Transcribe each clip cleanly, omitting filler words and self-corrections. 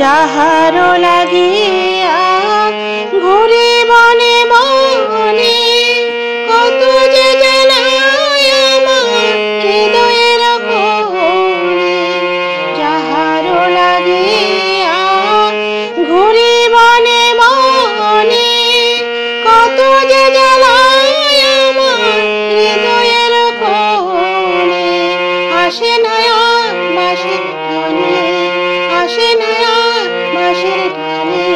যাহারো লাগিয়া ঘুরি বনে বনে, কত যে জ্বালায় আমার হৃদয়ের কোণে। যাহারো লাগিয়া ঘুরি বনে বনে, কত যে জ্বালায় আমার হৃদয়ের কোণে। আসে না আর বাঁশির টানে, আসে না আর বাঁশির টানে,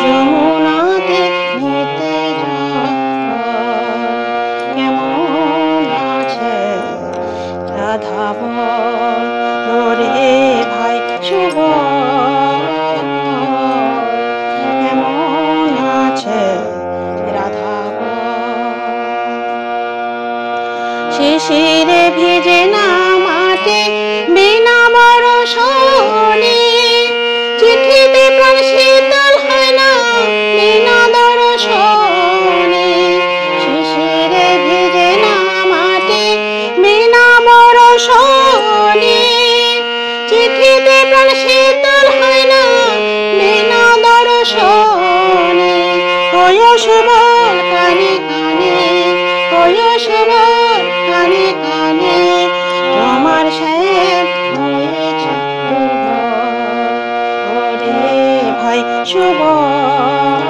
যমুনাতে নিতে যায়। কেমন আছে রাধা বল ওরে ভাই শুভ, কেমন আছে রাধা বল। শিশিরে ভিজে না মাটি বিনা বরষণে, চিঠিতে প্রাণ শীতল হয় না বিনা দর্শনে। শিশিরে ভিজে না মাটি বিনা বরষণে, চিঠিতে প্রাণ শীতল হয় না বিনা দর্শনে। ওই সুবল কানে কানে, ওই সুবল কানে কানে, তোমার শ্যাম হয়েছে দুর্বল। ওরে ভাই সুবল,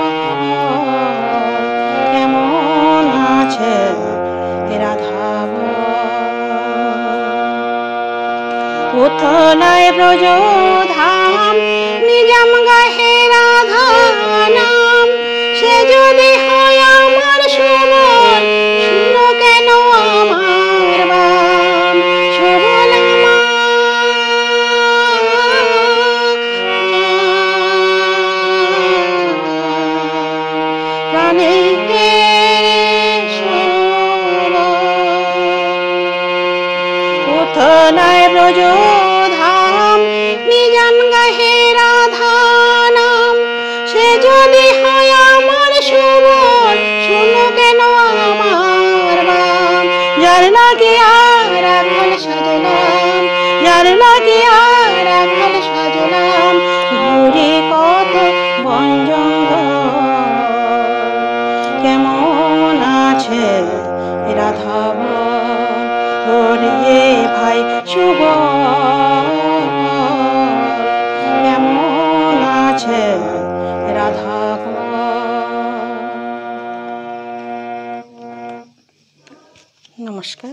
কেমন আছে রাধা বল। উথলায় ব্রজধাম নিজাম গাহে রাধা নাম, সে যদি হয় আমার সুবল, শুনো কেন আমার বাম। সুবল প্রাণে সুবল। উথলায় ব্রজধাম নিজান গাহে রাধা নাম, সে যদি হয় আমার সুবল, শুনো কেন আমার বাম। যার লাগিয়া রাখাল সাজলাম, যার লাগিয়া রাখাল সাজলাম, ঘুরি কত বন জঙ্গল। কেমন আছে রাধা বল ওরে ভাই সুবল, কেমন আছে রাধা বল। নমস্কার।